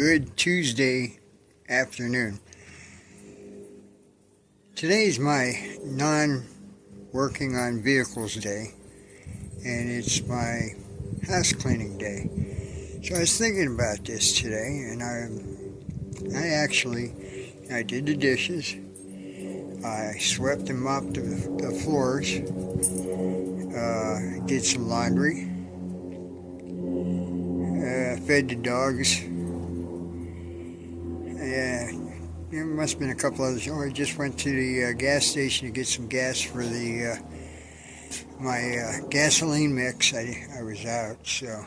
Good Tuesday afternoon. Today's my non-working on vehicles day, and it's my house cleaning day. So I was thinking about this today, and I did the dishes. I swept and mopped the floors, did some laundry, fed the dogs. There must have been a couple others. I just went to the gas station to get some gas for my gasoline mix. I was out, so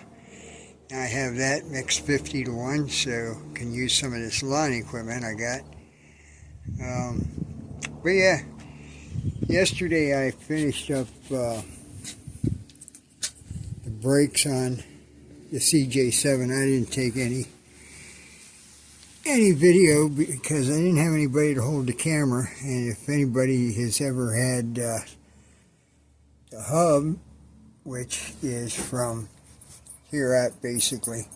now I have that mixed 50-1, so can use some of this lawn equipment I got. But yeah, yesterday I finished up the brakes on the CJ7. I didn't take any video because I didn't have anybody to hold the camera, and if anybody has ever had the hub, which is from here out basically,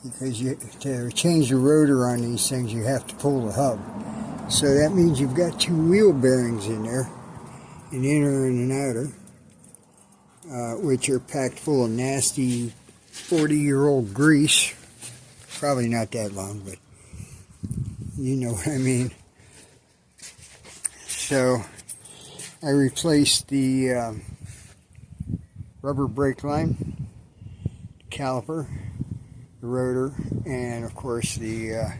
because to change the rotor on these things you have to pull the hub, so that means you've got two wheel bearings in there, an inner and an outer, which are packed full of nasty 40-year-old grease. Probably not that long, but you know what I mean. So I replaced the rubber brake line, caliper, the rotor, and of course the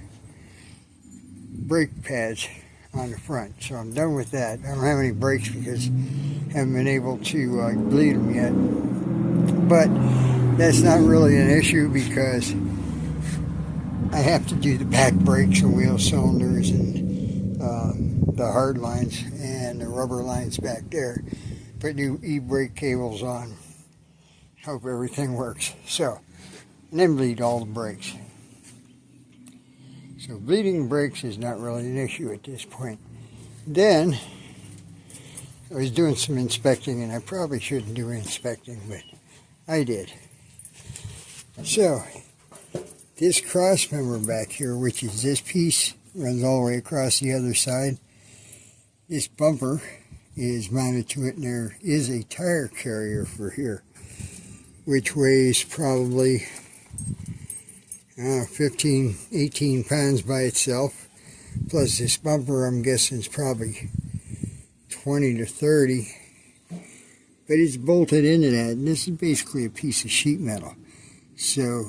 brake pads on the front. So I'm done with that. I don't have any brakes because I haven't been able to bleed them yet. But that's not really an issue because I have to do the back brakes and wheel cylinders and the hard lines and the rubber lines back there. Put new e-brake cables on. Hope everything works. So, and then bleed all the brakes. So bleeding brakes is not really an issue at this point. Then I was doing some inspecting, and I probably shouldn't do inspecting, but I did. So this cross member back here, which is this piece, runs all the way across the other side. This bumper is mounted to it, and there is a tire carrier for here, which weighs probably 15, 18 pounds by itself. Plus this bumper, I'm guessing, is probably 20 to 30. But it's bolted into that, and this is basically a piece of sheet metal. So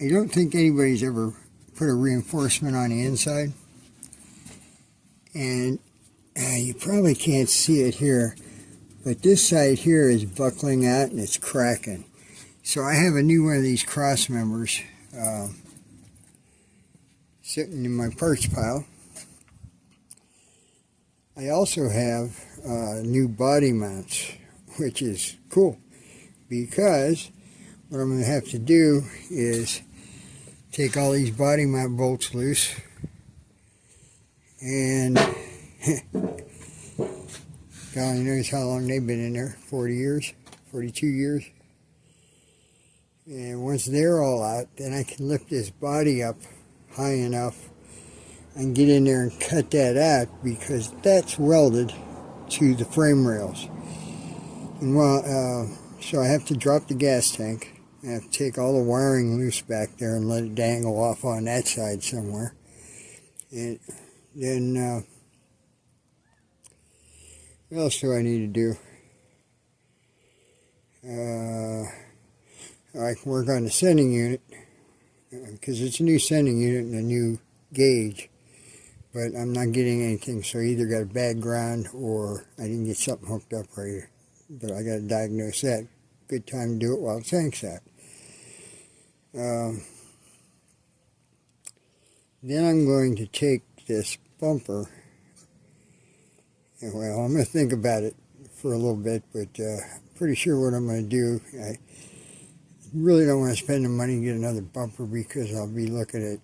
I don't think anybody's ever put a reinforcement on the inside. And you probably can't see it here, but this side here is buckling out and it's cracking. So I have a new one of these cross members sitting in my parts pile. I also have new body mounts, which is cool, because what I'm going to have to do is take all these body mount bolts loose, and God only knows how long they've been in there, 40 years, 42 years. And once they're all out, then I can lift this body up high enough and get in there and cut that out, because that's welded to the frame rails. And so I have to drop the gas tank. I have to take all the wiring loose back there and let it dangle off on that side somewhere. And then, what else do I need to do? I can work on the sending unit, because it's a new sending unit and a new gauge. But I'm not getting anything, so I either got a bad ground or I didn't get something hooked up right. But I got to diagnose that. Good time to do it while the tank's out. Then I'm going to take this bumper, and well, I'm going to think about it for a little bit, but pretty sure what I'm going to do, I really don't want to spend the money to get another bumper, because I'll be looking at,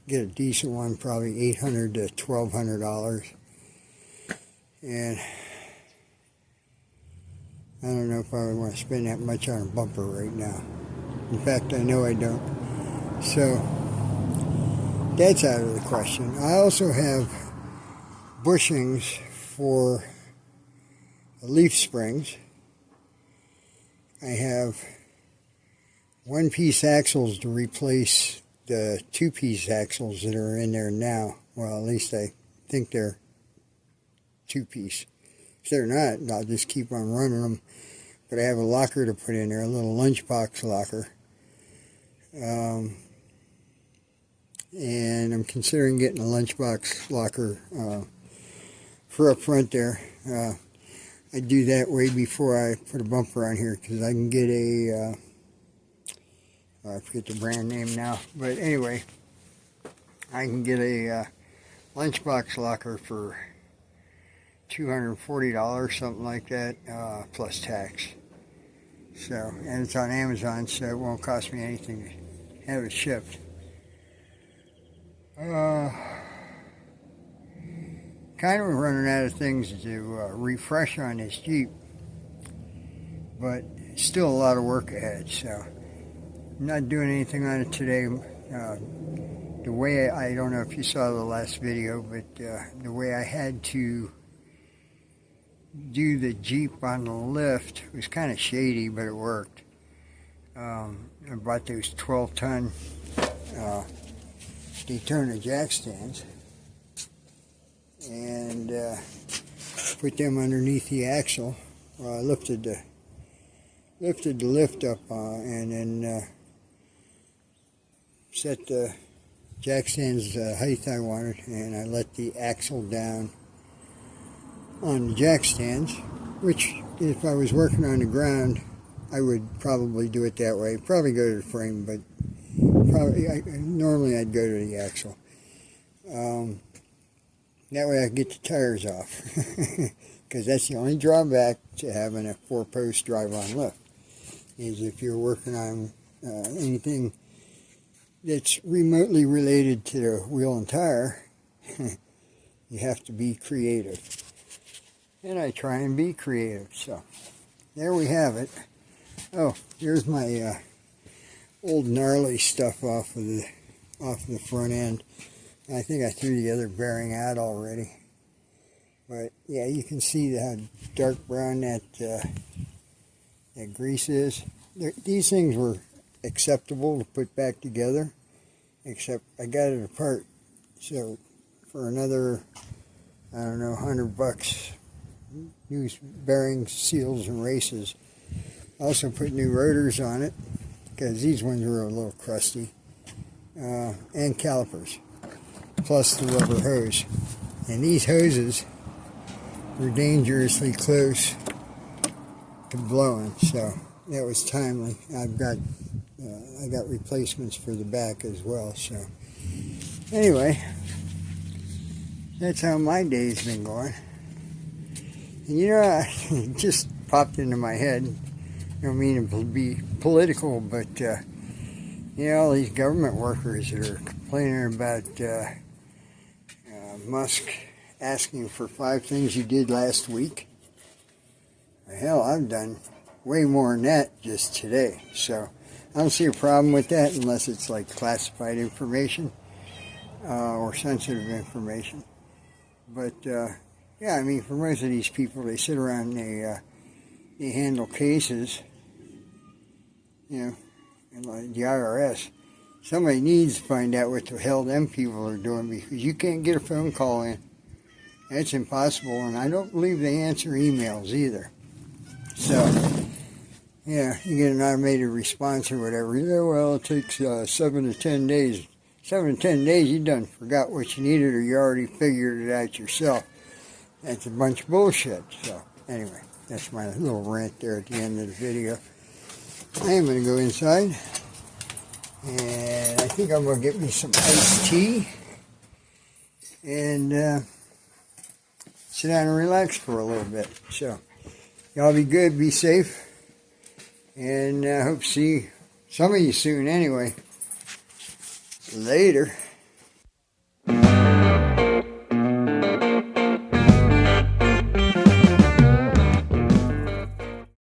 get a decent one, probably $800 to $1,200, and I don't know if I would want to spend that much on a bumper right now. In fact, I know I don't. So that's out of the question. I also have bushings for leaf springs. I have one-piece axles to replace the two-piece axles that are in there now. Well, at least I think they're two-piece. If they're not, I'll just keep on running them. But I have a locker to put in there, a little lunchbox locker. And I'm considering getting a lunchbox locker for up front there. I do that way before I put a bumper on here, because I can get a, I forget the brand name now, but anyway, I can get a lunchbox locker for $240, something like that, plus tax. So, and it's on Amazon, so it won't cost me anything to have it shipped. Kind of running out of things to refresh on this Jeep, but still a lot of work ahead, so I'm not doing anything on it today. The way, I don't know if you saw the last video, but the way I had to do the Jeep on the lift was kind of shady, but it worked. I bought those 12-ton Daytona jack stands and put them underneath the axle. I lifted the lift up and then set the jack stands height I wanted, and I let the axle down on the jack stands, which if I was working on the ground I would probably do it that way. Probably go to the frame, but normally I'd go to the axle. That way I can get the tires off, because that's the only drawback to having a 4-post drive-on lift, is if you're working on anything that's remotely related to the wheel and tire, you have to be creative. And I try and be creative, so there we have it. Oh, here's my old gnarly stuff off of the front end. I think I threw the other bearing out already. But yeah, you can see how dark brown that grease is. These things were acceptable to put back together, except I got it apart. So for another, I don't know, $100, new bearings, seals, and races. Also put new rotors on it, because these ones were a little crusty, and calipers, plus the rubber hose. And these hoses were dangerously close to blowing, so that was timely. I got replacements for the back as well. So anyway, that's how my day's been going. And you know, it just popped into my head. I don't mean to be political, but you know, all these government workers that are complaining about Musk asking for 5 things you did last week. Hell, I've done way more than that just today. So I don't see a problem with that, unless it's like classified information or sensitive information. But yeah, I mean, for most of these people, they sit around and they handle cases, you know, and like the IRS. Somebody needs to find out what the hell them people are doing, because you can't get a phone call in. That's impossible, and I don't believe they answer emails either. So, yeah, you get an automated response or whatever. Yeah, well, it takes 7 to 10 days. 7 to 10 days, you done forgot what you needed, or you already figured it out yourself. That's a bunch of bullshit. So, anyway, that's my little rant there at the end of the video. I am going to go inside, and I think I'm going to get me some iced tea, and sit down and relax for a little bit. So, y'all be good, be safe, and I hope to see some of you soon anyway. Later.